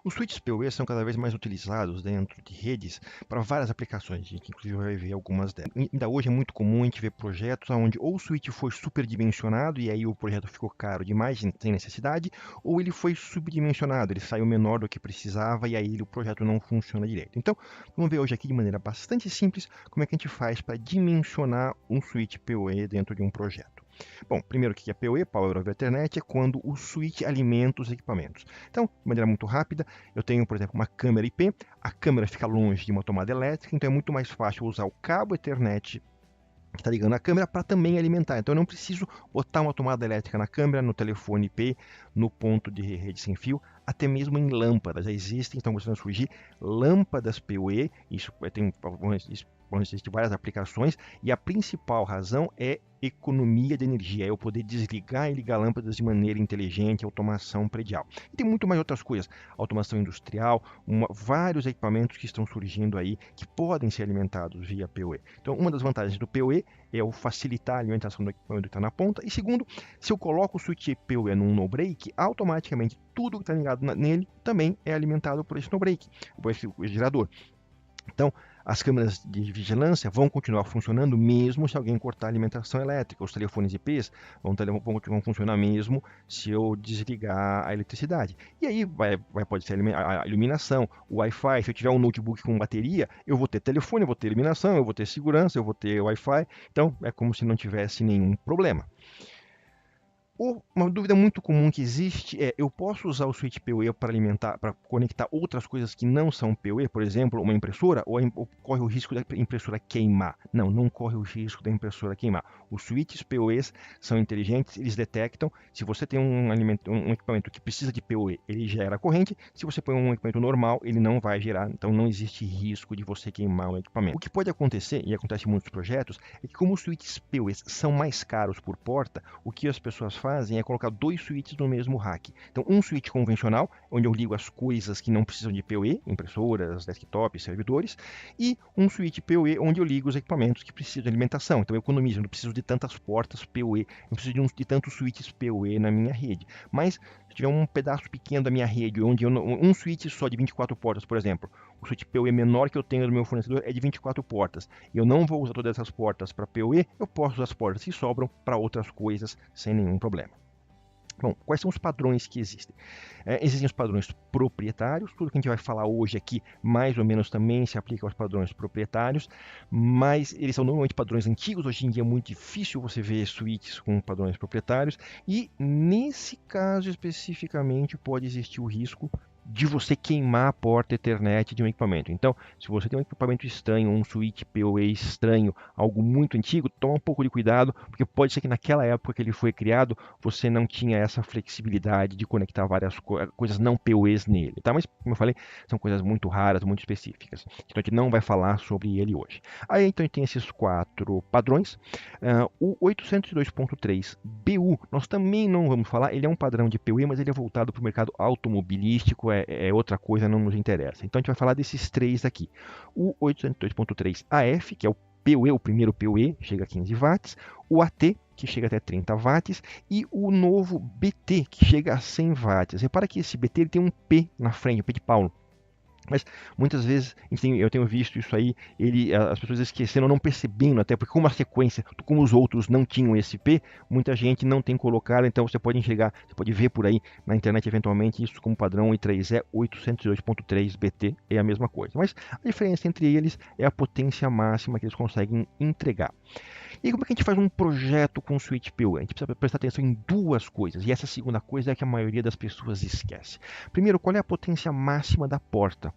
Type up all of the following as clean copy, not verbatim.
Os switches PoE são cada vez mais utilizados dentro de redes para várias aplicações, a gente inclusive vai ver algumas delas. Ainda hoje é muito comum a gente ver projetos onde ou o switch foi superdimensionado e aí o projeto ficou caro demais, sem necessidade, ou ele foi subdimensionado, ele saiu menor do que precisava e aí o projeto não funciona direito. Então, vamos ver hoje aqui de maneira bastante simples como é que a gente faz para dimensionar um switch PoE dentro de um projeto. Bom, primeiro o que é PoE, Power over Ethernet, é quando o switch alimenta os equipamentos. Então, de maneira muito rápida, eu tenho, por exemplo, uma câmera IP, a câmera fica longe de uma tomada elétrica, então é muito mais fácil usar o cabo Ethernet que está ligando a câmera para também alimentar. Então eu não preciso botar uma tomada elétrica na câmera, no telefone IP, no ponto de rede sem fio, até mesmo em lâmpadas. Já existem, estão começando a surgir lâmpadas PoE, isso existem várias aplicações, e a principal razão é economia de energia, é eu poder desligar e ligar lâmpadas de maneira inteligente, automação predial. E tem muito mais outras coisas, automação industrial, vários equipamentos que estão surgindo aí que podem ser alimentados via PoE. Então, uma das vantagens do PoE é o facilitar a alimentação do equipamento que está na ponta. E segundo, se eu coloco o switch PoE num no-break, automaticamente tudo que está ligado nele também é alimentado por esse no-break, por esse gerador. Então, as câmeras de vigilância vão continuar funcionando mesmo se alguém cortar a alimentação elétrica. Os telefones IPs vão funcionar mesmo se eu desligar a eletricidade. E aí pode ser a iluminação, o Wi-Fi. Se eu tiver um notebook com bateria, eu vou ter telefone, eu vou ter iluminação, eu vou ter segurança, eu vou ter Wi-Fi. Então, é como se não tivesse nenhum problema. Uma dúvida muito comum que existe é: eu posso usar o switch PoE para conectar outras coisas que não são PoE, por exemplo, uma impressora, ou corre o risco da impressora queimar? Não, não corre o risco da impressora queimar. Os switches PoEs são inteligentes, eles detectam. Se você tem um equipamento que precisa de PoE, ele gera corrente. Se você põe um equipamento normal, ele não vai gerar, então não existe risco de você queimar o equipamento. O que pode acontecer, e acontece em muitos projetos, é que como os switches PoEs são mais caros por porta, o que as pessoas fazem é colocar dois switches no mesmo rack. Então, um switch convencional, onde eu ligo as coisas que não precisam de PoE, impressoras, desktops, servidores, e um switch PoE, onde eu ligo os equipamentos que precisam de alimentação. Então, eu economizo, eu não preciso de tantas portas PoE, não preciso de tantos switches PoE na minha rede. Mas, se tiver um pedaço pequeno da minha rede, onde um switch só de 24 portas, por exemplo, o switch PoE menor que eu tenho do meu fornecedor é de 24 portas, e eu não vou usar todas essas portas para PoE, eu posso usar as portas que sobram para outras coisas sem nenhum problema. Bom, quais são os padrões que existem? Existem os padrões proprietários, tudo que a gente vai falar hoje aqui mais ou menos também se aplica aos padrões proprietários, mas eles são normalmente padrões antigos, hoje em dia é muito difícil você ver switches com padrões proprietários, e nesse caso especificamente pode existir o risco de você queimar a porta Ethernet de um equipamento. Então, se você tem um equipamento estranho, um switch PoE estranho, algo muito antigo, toma um pouco de cuidado, porque pode ser que naquela época que ele foi criado, você não tinha essa flexibilidade de conectar várias coisas não PoEs nele, tá? Mas, como eu falei, são coisas muito raras, muito específicas. Então, a gente não vai falar sobre ele hoje. Aí, então, a gente tem esses quatro padrões. O 802.3 BU, nós também não vamos falar, ele é um padrão de PoE, mas ele é voltado para o mercado automobilístico, é outra coisa, não nos interessa. Então a gente vai falar desses três aqui. O 802.3 AF, que é o PoE, o primeiro PoE, chega a 15 watts. O AT, que chega até 30 watts. E o novo BT, que chega a 100 watts. Repara que esse BT ele tem um P na frente, o P de Paulo. Mas muitas vezes eu tenho visto isso aí, as pessoas esquecendo, não percebendo, até porque como a sequência, como os outros não tinham esse P, muita gente não tem colocado, então você pode enxergar, você pode ver por aí na internet eventualmente isso como padrão I3E 802.3 BT é a mesma coisa. Mas a diferença entre eles é a potência máxima que eles conseguem entregar. E como é que a gente faz um projeto com switch PoE? A gente precisa prestar atenção em duas coisas, e essa segunda coisa é que a maioria das pessoas esquece. Primeiro, qual é a potência máxima da porta?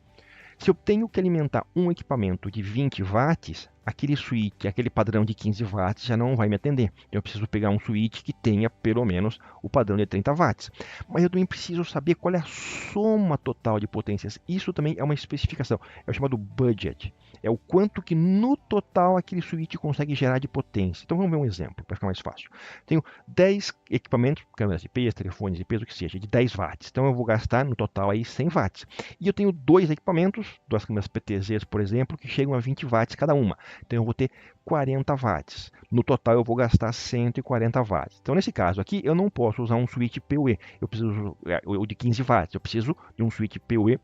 Se eu tenho que alimentar um equipamento de 20 watts, aquele switch, aquele padrão de 15 watts já não vai me atender. Eu preciso pegar um switch que tenha pelo menos o padrão de 30 watts. Mas eu também preciso saber qual é a soma total de potências. Isso também é uma especificação, é o chamado budget. É o quanto que no total aquele switch consegue gerar de potência. Então vamos ver um exemplo, para ficar mais fácil. Tenho 10 equipamentos, câmeras IPs, telefones IPs, o que seja, de 10 watts. Então eu vou gastar no total aí 100 watts. E eu tenho dois equipamentos, duas câmeras PTZs, por exemplo, que chegam a 20 watts cada uma. Então eu vou ter 40 watts. No total eu vou gastar 140 watts. Então nesse caso aqui eu não posso usar um switch PoE. Eu preciso de 15 watts. Eu preciso de um switch PoE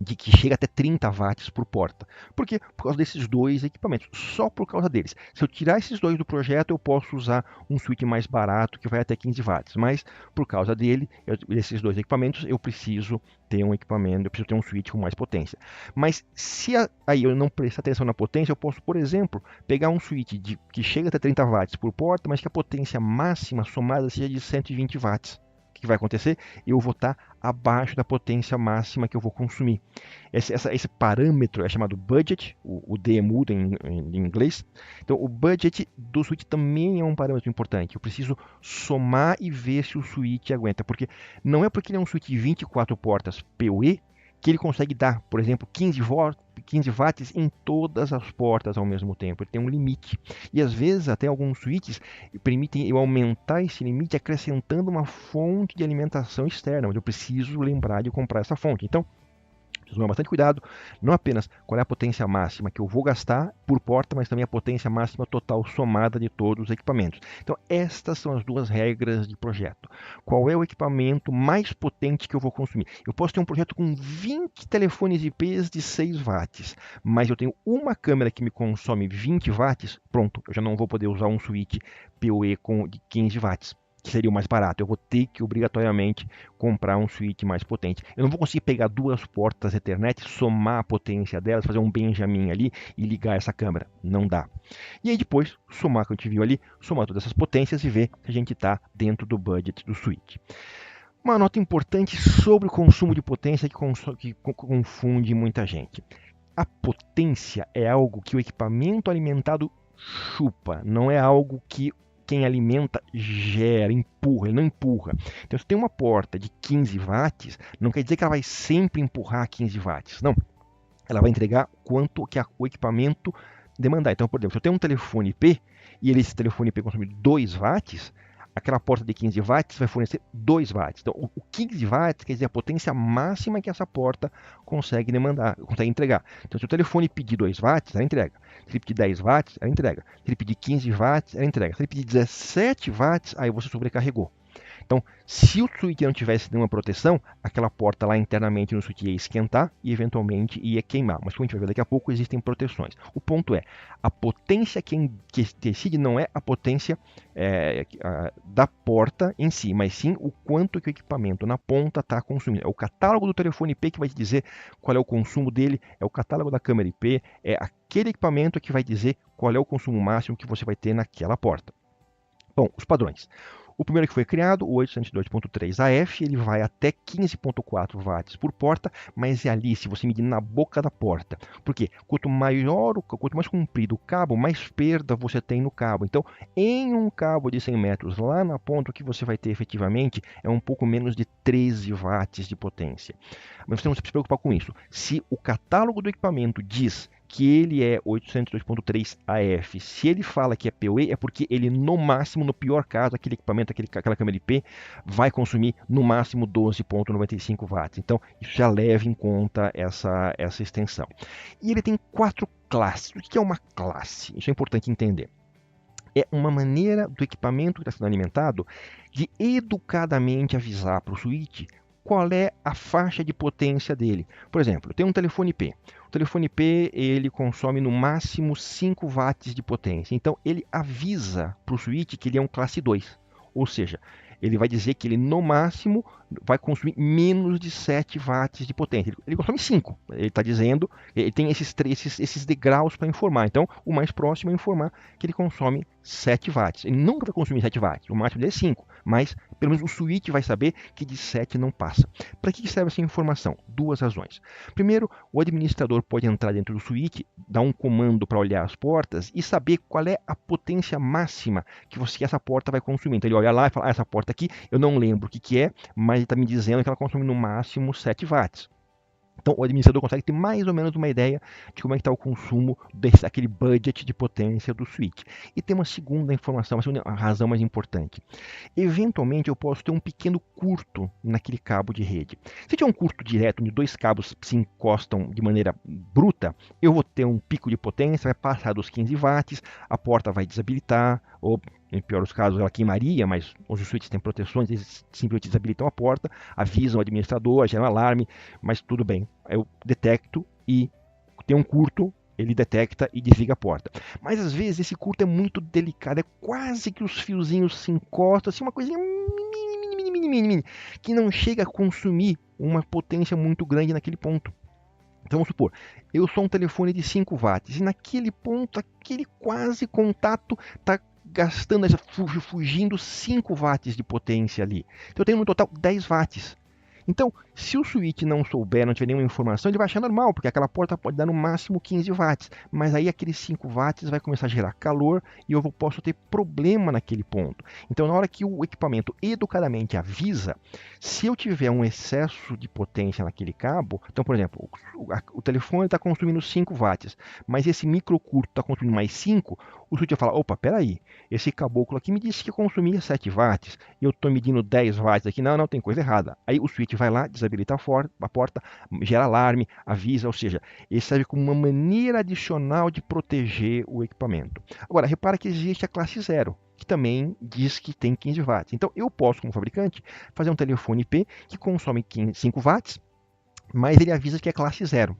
de que chega até 30 watts por porta. Por quê? Por causa desses dois equipamentos, só por causa deles. Se eu tirar esses dois do projeto, eu posso usar um switch mais barato que vai até 15 watts, mas por causa desses dois equipamentos, eu preciso ter um equipamento, eu preciso ter um switch com mais potência. Mas se aí eu não prestar atenção na potência, eu posso, por exemplo, pegar um switch que chega até 30 watts por porta, mas que a potência máxima somada seja de 120 watts. O que vai acontecer? Eu vou estar abaixo da potência máxima que eu vou consumir. Esse parâmetro é chamado budget, o D é mudo em inglês. Então, o budget do switch também é um parâmetro importante. Eu preciso somar e ver se o switch aguenta, porque não é porque ele é um switch de 24 portas PoE que ele consegue dar, por exemplo, 15 watts em todas as portas ao mesmo tempo. Ele tem um limite. E às vezes até alguns switches permitem eu aumentar esse limite acrescentando uma fonte de alimentação externa, onde eu preciso lembrar de comprar essa fonte. Então, preciso tomar bastante cuidado, não apenas qual é a potência máxima que eu vou gastar por porta, mas também a potência máxima total somada de todos os equipamentos. Então, estas são as duas regras de projeto. Qual é o equipamento mais potente que eu vou consumir? Eu posso ter um projeto com 20 telefones IPs de 6 watts, mas eu tenho uma câmera que me consome 20 watts, pronto, eu já não vou poder usar um switch PoE de 15 watts. Que seria o mais barato, eu vou ter que obrigatoriamente comprar um switch mais potente. Eu não vou conseguir pegar duas portas Ethernet, somar a potência delas, fazer um Benjamin ali e ligar essa câmera. Não dá. E aí depois, somar o que a gente viu ali, somar todas essas potências e ver se a gente está dentro do budget do switch. Uma nota importante sobre o consumo de potência que confunde muita gente. A potência é algo que o equipamento alimentado chupa, não é algo que quem alimenta gera, empurra, ele não empurra. Então, se tem uma porta de 15 watts, não quer dizer que ela vai sempre empurrar 15 watts. Não. Ela vai entregar quanto que o equipamento demandar. Então, por exemplo, se eu tenho um telefone IP e esse telefone IP consome 2 watts, aquela porta de 15 watts vai fornecer 2 watts. Então, o 15 watts quer dizer a potência máxima que essa porta consegue demandar, consegue entregar. Então, se o telefone pedir 2 watts, ela entrega. Se ele pedir 10 watts, ela entrega. Se ele pedir 15 watts, ela entrega. Se ele pedir 17 watts, aí você sobrecarregou. Então, se o switch não tivesse nenhuma proteção, aquela porta lá internamente no switch ia esquentar e eventualmente ia queimar. Mas como a gente vai ver daqui a pouco, existem proteções. O ponto é, a potência que decide não é a potência da porta em si, mas sim o quanto que o equipamento na ponta está consumindo. É o catálogo do telefone IP que vai te dizer qual é o consumo dele, é o catálogo da câmera IP, é aquele equipamento que vai dizer qual é o consumo máximo que você vai ter naquela porta. Bom, os padrões. O primeiro que foi criado, o 802.3 AF, ele vai até 15.4 watts por porta, mas é ali, se você medir na boca da porta. Por quê? Quanto mais comprido o cabo, mais perda você tem no cabo. Então, em um cabo de 100 metros, lá na ponta, o que você vai ter efetivamente é um pouco menos de 13 watts de potência. Mas você não precisa se preocupar com isso. Se o catálogo do equipamento diz que ele é 802.3 AF. Se ele fala que é PoE, é porque ele, no máximo, no pior caso, aquele equipamento, aquela câmera IP, vai consumir no máximo 12.95 watts. Então, isso já leva em conta essa extensão. E ele tem 4 classes. O que é uma classe? Isso é importante entender. É uma maneira do equipamento que está sendo alimentado de educadamente avisar para o switch qual é a faixa de potência dele. Por exemplo, eu tenho um telefone IP. O telefone IP ele consome no máximo 5 watts de potência. Então ele avisa para o switch que ele é um classe 2. Ou seja, ele vai dizer que ele no máximo vai consumir menos de 7 watts de potência. Ele consome 5. Ele está dizendo, ele tem esses degraus para informar. Então, o mais próximo é informar que ele consome 7 watts. Ele nunca vai consumir 7 watts, o máximo dele é 5. Mas, pelo menos o switch vai saber que de 7 não passa. Para que serve essa informação? 2 razões. Primeiro, o administrador pode entrar dentro do switch, dar um comando para olhar as portas e saber qual é a potência máxima que essa porta vai consumir. Então, ele olha lá e fala, essa porta aqui, eu não lembro o que é, mas ele está me dizendo que ela consome no máximo 7 watts. Então, o administrador consegue ter mais ou menos uma ideia de como é que está o consumo daquele budget de potência do switch. E tem uma segunda informação, uma segunda razão mais importante. Eventualmente, eu posso ter um pequeno curto naquele cabo de rede. Se tiver um curto direto, onde dois cabos se encostam de maneira bruta, eu vou ter um pico de potência, vai passar dos 15 watts, a porta vai desabilitar, ou em pior dos casos ela queimaria, mas hoje os switches têm proteções, eles simplesmente desabilitam a porta, avisam o administrador, geram alarme, mas tudo bem. Eu detecto e tem um curto, ele detecta e desliga a porta. Mas às vezes esse curto é muito delicado, é quase que os fiozinhos se encostam, assim, uma coisinha mini, que não chega a consumir uma potência muito grande naquele ponto. Então vamos supor, eu sou um telefone de 5 watts e naquele ponto, aquele quase contato está gastando, fugindo 5 watts de potência ali. Então eu tenho no total 10 watts. Então, se o switch não souber, não tiver nenhuma informação, ele vai achar normal, porque aquela porta pode dar no máximo 15 watts. Mas aí aqueles 5 watts vai começar a gerar calor e eu posso ter problema naquele ponto. Então, na hora que o equipamento educadamente avisa, se eu tiver um excesso de potência naquele cabo, então, por exemplo, o telefone está consumindo 5 watts, mas esse microcurto está consumindo mais 5, o switch vai falar, opa, peraí, esse caboclo aqui me disse que consumia 7 watts, e eu estou medindo 10 watts aqui, não, tem coisa errada. Aí o switch vai lá, desabilita a porta, gera alarme, avisa, ou seja, ele serve como uma maneira adicional de proteger o equipamento. Agora, repara que existe a classe 0, que também diz que tem 15 watts. Então, eu posso, como fabricante, fazer um telefone IP que consome 5 watts, mas ele avisa que é classe 0.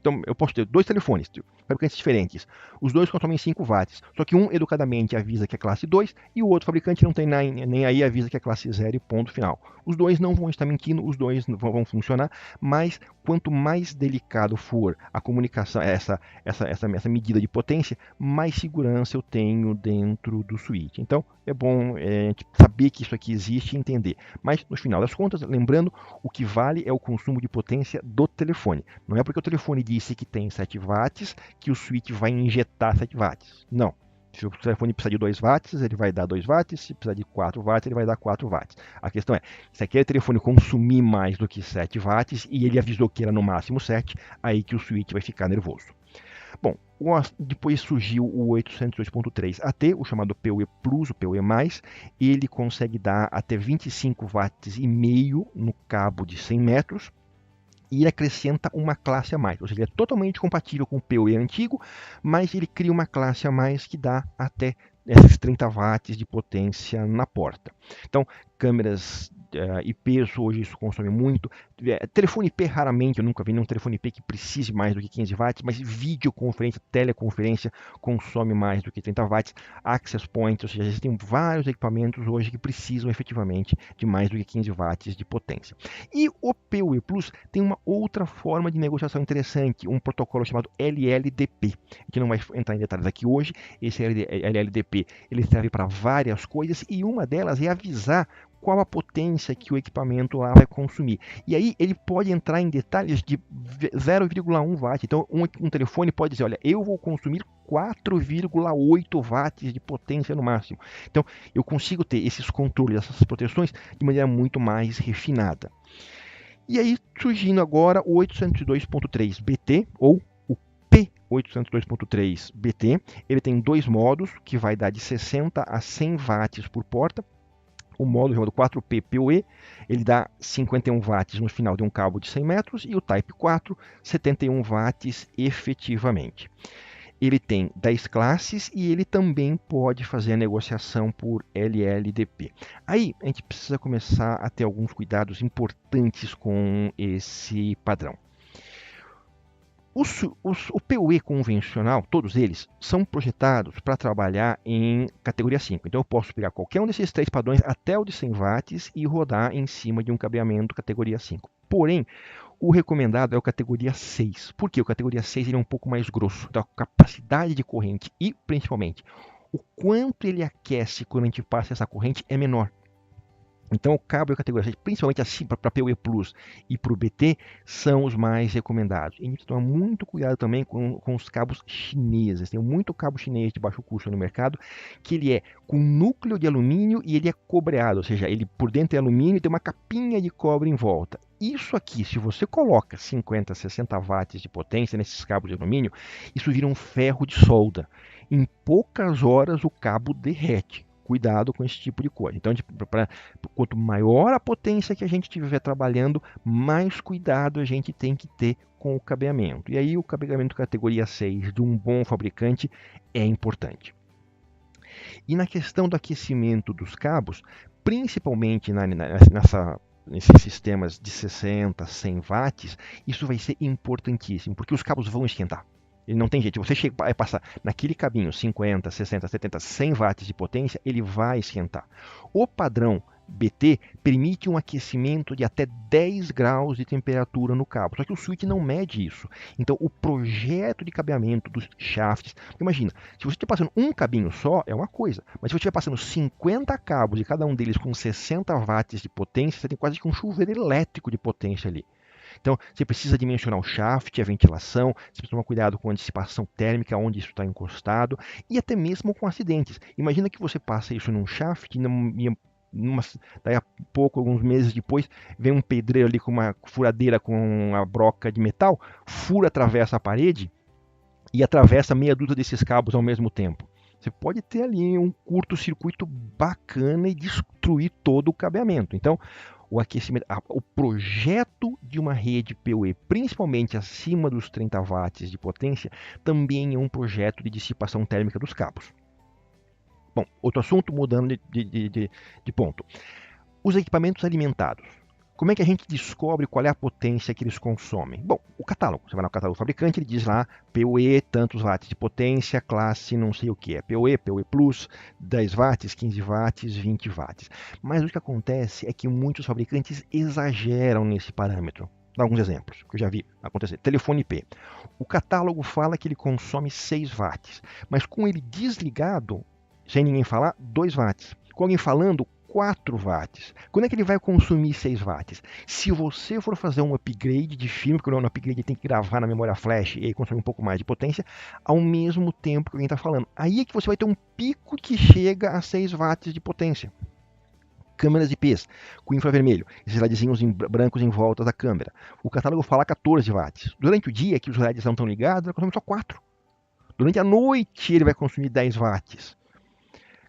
Então, eu posso ter dois telefones, fabricantes diferentes. Os dois consomem 5 watts. Só que um educadamente avisa que é classe 2 e o outro fabricante não tem nem aí, avisa que é classe 0 e ponto final. Os dois não vão estar mentindo, os dois vão funcionar, mas quanto mais delicado for a comunicação, essa medida de potência, mais segurança eu tenho dentro do switch. Então, é bom saber que isso aqui existe e entender. Mas, no final das contas, lembrando, o que vale é o consumo de potência do telefone. Não é porque o telefone disse que tem 7 watts que o switch vai injetar 7 watts. Não. Se o telefone precisar de 2 watts, ele vai dar 2 watts. Se precisar de 4 watts, ele vai dar 4 watts. A questão é, se aquele telefone consumir mais do que 7 watts e ele avisou que era no máximo 7, aí que o switch vai ficar nervoso. Bom, depois surgiu o 802.3 AT, o chamado PoE Plus, o PoE+, ele consegue dar até 25 watts e meio no cabo de 100 metros, e ele acrescenta uma classe a mais, ou seja, ele é totalmente compatível com o PoE antigo, mas ele cria uma classe a mais que dá até esses 30 watts de potência na porta. Então, câmeras IPs, hoje isso consome muito. Telefone IP, raramente, eu nunca vi nenhum telefone IP que precise mais do que 15 watts, mas videoconferência, teleconferência consome mais do que 30 watts. Access Point, ou seja, existem vários equipamentos hoje que precisam efetivamente de mais do que 15 watts de potência. E o PoE Plus tem uma outra forma de negociação interessante, um protocolo chamado LLDP. A gente não vai entrar em detalhes aqui hoje. Esse LLDP ele serve para várias coisas e uma delas é avisar qual a potência que o equipamento lá vai consumir. E aí ele pode entrar em detalhes de 0,1 watt. Então um telefone pode dizer, olha, eu vou consumir 4,8 watts de potência no máximo. Então eu consigo ter esses controles, essas proteções de maneira muito mais refinada. E aí surgindo agora o 802.3 BT, ou o P802.3 BT, ele tem dois modos, que vai dar de 60 a 100 watts por porta. O módulo chamado 4P PoE, ele dá 51 watts no final de um cabo de 100 metros, e o Type 4, 71 watts efetivamente. Ele tem 10 classes e ele também pode fazer a negociação por LLDP. Aí a gente precisa começar a ter alguns cuidados importantes com esse padrão. O PoE convencional, todos eles, são projetados para trabalhar em categoria 5. Então eu posso pegar qualquer um desses três padrões, até o de 100 watts, e rodar em cima de um cabeamento categoria 5. Porém, o recomendado é o categoria 6. Por quê? O categoria 6 ele é um pouco mais grosso. Então a capacidade de corrente e, principalmente, o quanto ele aquece quando a gente passa essa corrente é menor. Então, o cabo de categoria 6, principalmente assim para PoE Plus e para o BT, são os mais recomendados. E a gente toma muito cuidado também com os cabos chineses. Tem muito cabo chinês de baixo custo no mercado, que ele é com núcleo de alumínio e ele é cobreado, ou seja, ele por dentro é alumínio e tem uma capinha de cobre em volta. Isso aqui, se você coloca 50, 60 watts de potência nesses cabos de alumínio, isso vira um ferro de solda. Em poucas horas o cabo derrete. Cuidado com esse tipo de coisa. Então, quanto maior a potência que a gente estiver trabalhando, mais cuidado a gente tem que ter com o cabeamento. E aí o cabeamento categoria 6 de um bom fabricante é importante. E na questão do aquecimento dos cabos, principalmente nesses sistemas de 60, 100 watts, isso vai ser importantíssimo, porque os cabos vão esquentar. Ele não tem jeito. Se você vai passar naquele cabinho 50, 60, 70, 100 watts de potência, ele vai esquentar. O padrão BT permite um aquecimento de até 10 graus de temperatura no cabo. Só que o switch não mede isso. Então, o projeto de cabeamento dos shafts... Imagina, se você estiver passando um cabinho só, é uma coisa. Mas se você estiver passando 50 cabos e cada um deles com 60 watts de potência, você tem quase que um chuveiro elétrico de potência ali. Então, você precisa dimensionar o shaft, a ventilação, você precisa tomar cuidado com a dissipação térmica, onde isso está encostado, e até mesmo com acidentes. Imagina que você passa isso num shaft, daí a pouco, alguns meses depois, vem um pedreiro ali com uma furadeira com uma broca de metal, fura, atravessa a parede e atravessa meia dúzia desses cabos ao mesmo tempo. Você pode ter ali um curto-circuito bacana e destruir todo o cabeamento. Então, o aquecimento, o projeto de uma rede PoE, principalmente acima dos 30 watts de potência, também é um projeto de dissipação térmica dos cabos. Bom, outro assunto, mudando de ponto. Os equipamentos alimentados. Como é que a gente descobre qual é a potência que eles consomem? Bom, o catálogo. Você vai no catálogo do fabricante, ele diz lá PoE, tantos watts de potência, classe não sei o que é. PoE, PoE Plus, 10 watts, 15 watts, 20 watts. Mas o que acontece é que muitos fabricantes exageram nesse parâmetro. Vou dar alguns exemplos que eu já vi acontecer. Telefone IP. O catálogo fala que ele consome 6 watts, mas com ele desligado, sem ninguém falar, 2 watts. Com alguém falando, 4 watts. Quando é que ele vai consumir 6 watts? Se você for fazer um upgrade de firmware, porque no upgrade tem que gravar na memória flash e aí consome um pouco mais de potência, ao mesmo tempo que alguém está falando. Aí é que você vai ter um pico que chega a 6 watts de potência. Câmeras IPs com infravermelho, esses LEDzinhos brancos em volta da câmera. O catálogo fala 14 watts. Durante o dia, que os LEDs não estão ligados, ele consome só 4. Durante a noite, ele vai consumir 10 watts.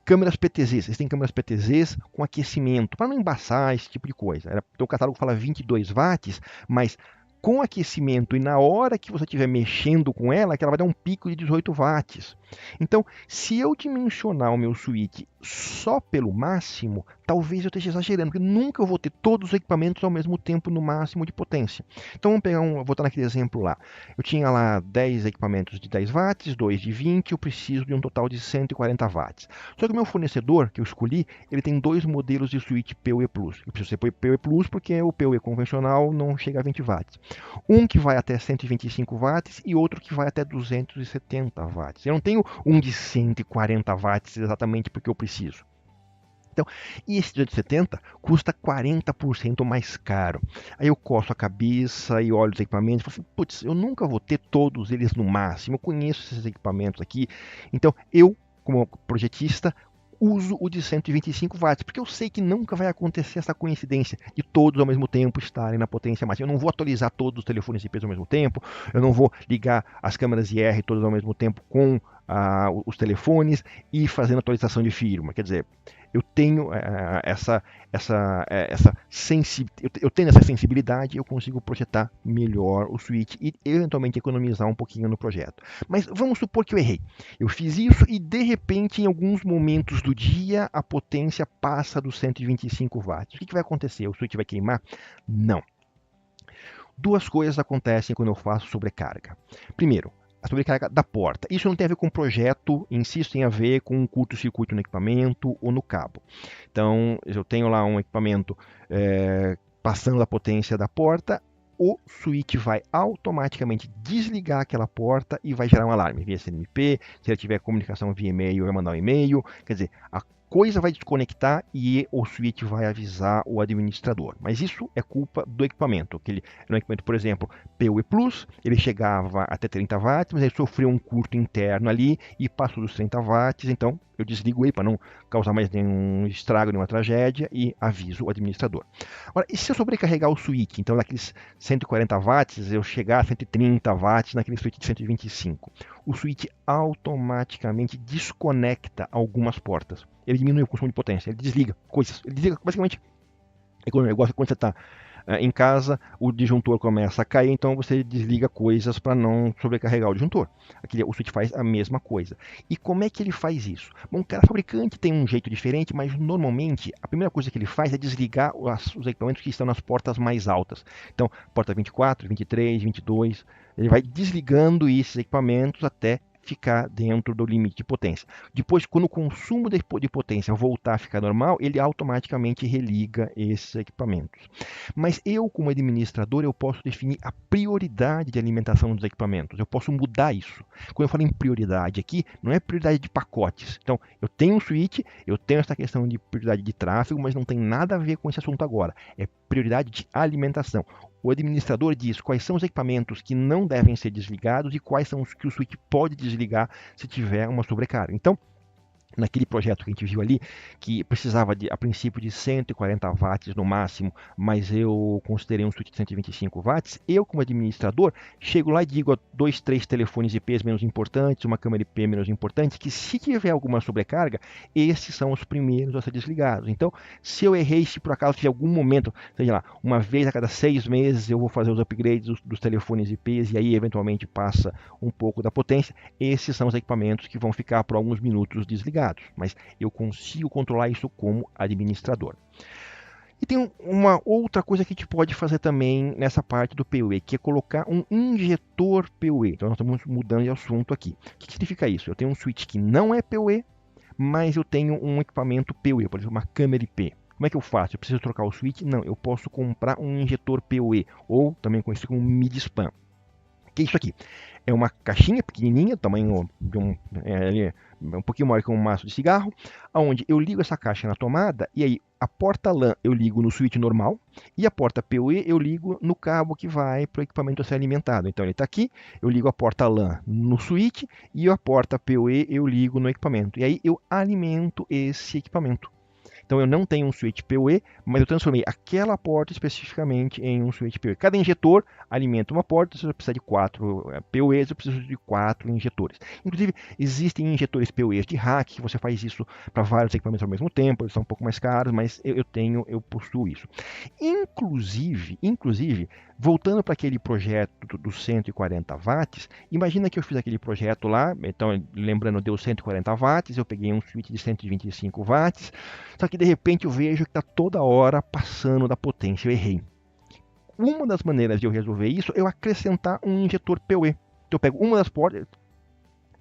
Câmeras PTZs, vocês têm câmeras PTZs com aquecimento, para não embaçar esse tipo de coisa. O catálogo fala 22 watts, mas com aquecimento e na hora que você estiver mexendo com ela, que ela vai dar um pico de 18 watts. Então, se eu dimensionar o meu switch só pelo máximo, talvez eu esteja exagerando, porque nunca eu vou ter todos os equipamentos ao mesmo tempo no máximo de potência. Então, vamos pegar vou voltar naquele exemplo lá. Eu tinha lá 10 equipamentos de 10 watts, 2 de 20, eu preciso de um total de 140 watts. Só que o meu fornecedor, que eu escolhi, ele tem 2 modelos de switch PoE Plus. Eu preciso ser PoE Plus porque o PoE convencional não chega a 20 watts. Um que vai até 125 watts e outro que vai até 270 watts. Eu não tenho um de 140 watts exatamente porque eu preciso. Então, e esse 270 custa 40% mais caro. Aí eu coço a cabeça e olho os equipamentos e falo assim, putz, eu nunca vou ter todos eles no máximo, eu conheço esses equipamentos aqui. Então, eu, como projetista, uso o de 125 watts, porque eu sei que nunca vai acontecer essa coincidência de todos ao mesmo tempo estarem na potência máxima. Eu não vou atualizar todos os telefones IPs ao mesmo tempo, eu não vou ligar as câmeras IR todas ao mesmo tempo com os telefones e fazendo atualização de firmware. Quer dizer, eu tenho essa sensibilidade, eu consigo projetar melhor o switch e eventualmente economizar um pouquinho no projeto. Mas vamos supor que eu errei. Eu fiz isso e de repente em alguns momentos do dia a potência passa dos 125 watts. O que vai acontecer? O switch vai queimar? Não. Duas coisas acontecem quando eu faço sobrecarga. Primeiro, a sobrecarga da porta. Isso não tem a ver com o projeto em si, isso tem a ver com um curto-circuito no equipamento ou no cabo. Então, eu tenho lá um equipamento passando a potência da porta, o switch vai automaticamente desligar aquela porta e vai gerar um alarme via SNMP. Se ele tiver comunicação via e-mail, vai mandar um e-mail. Quer dizer, coisa vai desconectar e o switch vai avisar o administrador. Mas isso é culpa do equipamento. Aquele era um equipamento, por exemplo, PoE Plus, ele chegava até 30 watts, mas ele sofreu um curto interno ali e passou dos 30 watts, então eu desligo ele para não causar mais nenhum estrago, nenhuma tragédia e aviso o administrador. Agora, e se eu sobrecarregar o switch? Então, naqueles 140 watts, eu chegar a 130 watts naquele switch de 125. O switch automaticamente desconecta algumas portas. Ele diminui o consumo de potência, ele desliga coisas. Ele desliga, basicamente, igual quando você está em casa, o disjuntor começa a cair, então você desliga coisas para não sobrecarregar o disjuntor. Aqui o switch faz a mesma coisa. E como é que ele faz isso? Bom, cada fabricante tem um jeito diferente, mas normalmente a primeira coisa que ele faz é desligar os equipamentos que estão nas portas mais altas. Então, porta 24, 23, 22, ele vai desligando esses equipamentos até ficar dentro do limite de potência. Depois, quando o consumo de potência voltar a ficar normal, ele automaticamente religa esses equipamentos. Mas eu, como administrador, eu posso definir a prioridade de alimentação dos equipamentos. Eu posso mudar isso. Quando eu falo em prioridade aqui, não é prioridade de pacotes. Então, eu tenho um switch, eu tenho essa questão de prioridade de tráfego, mas não tem nada a ver com esse assunto agora. É prioridade de alimentação. O administrador diz quais são os equipamentos que não devem ser desligados e quais são os que o switch pode desligar se tiver uma sobrecarga. Então, naquele projeto que a gente viu ali, que precisava a princípio de 140 watts no máximo, mas eu considerei um switch de 125 watts, eu como administrador chego lá e digo a 2, 3 telefones IPs menos importantes, uma câmera IP menos importante, que se tiver alguma sobrecarga, esses são os primeiros a ser desligados. Então, se eu errei, se por acaso tiver algum momento, seja lá, uma vez a cada 6 meses eu vou fazer os upgrades dos telefones IPs e aí eventualmente passa um pouco da potência, esses são os equipamentos que vão ficar por alguns minutos desligados. Mas eu consigo controlar isso como administrador. E tem uma outra coisa que a gente pode fazer também nessa parte do PoE, que é colocar um injetor PoE. Então nós estamos mudando de assunto aqui. O que significa isso? Eu tenho um switch que não é PoE, mas eu tenho um equipamento PoE, por exemplo, uma câmera IP. Como é que eu faço? Eu preciso trocar o switch? Não, eu posso comprar um injetor PoE, ou também conhecido como mid-span. Que é isso aqui? É uma caixinha pequenininha, tamanho de um pouquinho maior que um maço de cigarro, onde eu ligo essa caixa na tomada e aí a porta LAN eu ligo no switch normal e a porta PoE eu ligo no cabo que vai para o equipamento a ser alimentado. Então ele está aqui, eu ligo a porta LAN no switch e a porta PoE eu ligo no equipamento. E aí eu alimento esse equipamento. Então eu não tenho um switch PoE, mas eu transformei aquela porta especificamente em um switch PoE. Cada injetor alimenta uma porta, você precisa de 4 PoEs, eu preciso de 4 injetores. Inclusive, existem injetores PoEs de rack, que você faz isso para vários equipamentos ao mesmo tempo, eles são um pouco mais caros, mas eu possuo isso. Inclusive, voltando para aquele projeto dos 140 watts, imagina que eu fiz aquele projeto lá, então lembrando, deu 140 watts, eu peguei um switch de 125 watts, só que de repente eu vejo que está toda hora passando da potência, eu errei. Uma das maneiras de eu resolver isso é eu acrescentar um injetor PoE. Então eu pego uma das portas,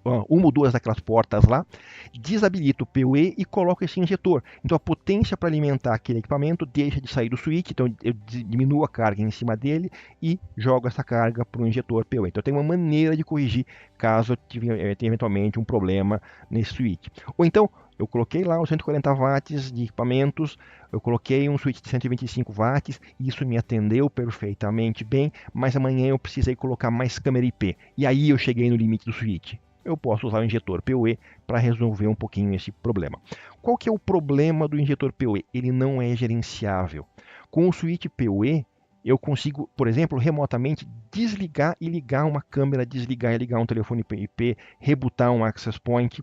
uma ou duas daquelas portas lá, desabilito o PoE e coloco esse injetor. Então a potência para alimentar aquele equipamento deixa de sair do switch, então eu diminuo a carga em cima dele e jogo essa carga para o injetor PoE. Então eu tenho uma maneira de corrigir caso eu tenha eventualmente um problema nesse switch. Ou então eu coloquei lá os 140 watts de equipamentos, eu coloquei um switch de 125 watts, isso me atendeu perfeitamente bem, mas amanhã eu precisei colocar mais câmera IP. E aí eu cheguei no limite do switch. Eu posso usar o injetor PoE para resolver um pouquinho esse problema. Qual que é o problema do injetor PoE? Ele não é gerenciável. Com o switch PoE, eu consigo, por exemplo, remotamente desligar e ligar uma câmera, desligar e ligar um telefone IP, rebootar um access point.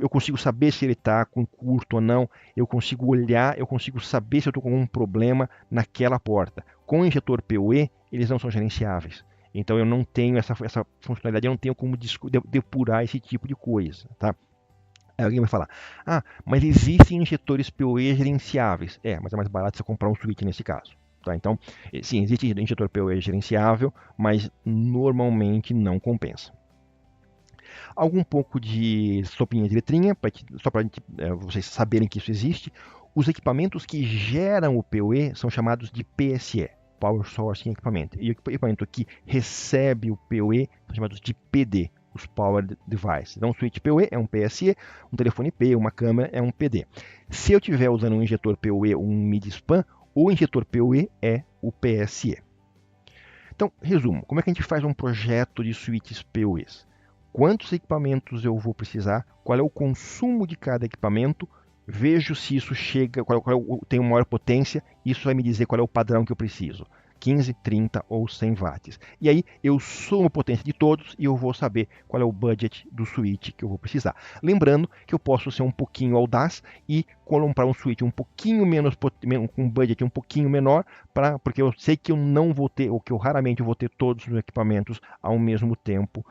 Eu consigo saber se ele está com curto ou não, eu consigo olhar, eu consigo saber se eu estou com algum problema naquela porta. Com o injetor PoE, eles não são gerenciáveis. Então eu não tenho essa funcionalidade, eu não tenho como depurar esse tipo de coisa. Tá? Aí alguém vai falar, mas existem injetores PoE gerenciáveis. Mas é mais barato você comprar um switch nesse caso. Tá? Então, sim, existe injetor PoE gerenciável, mas normalmente não compensa. Algum pouco de sopinha de letrinha, só para vocês saberem que isso existe. Os equipamentos que geram o PoE são chamados de PSE, Power Source Equipment. E o equipamento que recebe o PoE são chamados de PD, os Power Devices. Então, um switch PoE é um PSE, um telefone IP, uma câmera é um PD. Se eu estiver usando um injetor PoE ou um mid-span, o injetor PoE é o PSE. Então, resumo, como é que a gente faz um projeto de switches PoEs? Quantos equipamentos eu vou precisar? Qual é o consumo de cada equipamento? Vejo se isso chega, tem uma maior potência, isso vai me dizer qual é o padrão que eu preciso. 15, 30 ou 100 watts. E aí eu somo a potência de todos e eu vou saber qual é o budget do switch que eu vou precisar. Lembrando que eu posso ser um pouquinho audaz e comprar um switch um pouquinho menos, com um budget um pouquinho menor, porque eu sei que eu não vou ter, ou que eu raramente vou ter todos os equipamentos ao mesmo tempo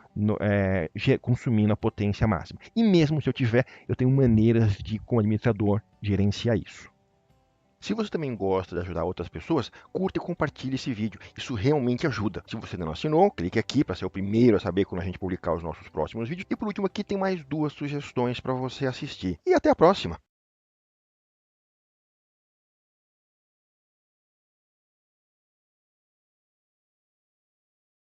consumindo a potência máxima. E mesmo se eu tiver, eu tenho maneiras de, como administrador, gerenciar isso. Se você também gosta de ajudar outras pessoas, curta e compartilhe esse vídeo. Isso realmente ajuda. Se você ainda não assinou, clique aqui para ser o primeiro a saber quando a gente publicar os nossos próximos vídeos. E por último aqui tem mais 2 sugestões para você assistir. E até a próxima!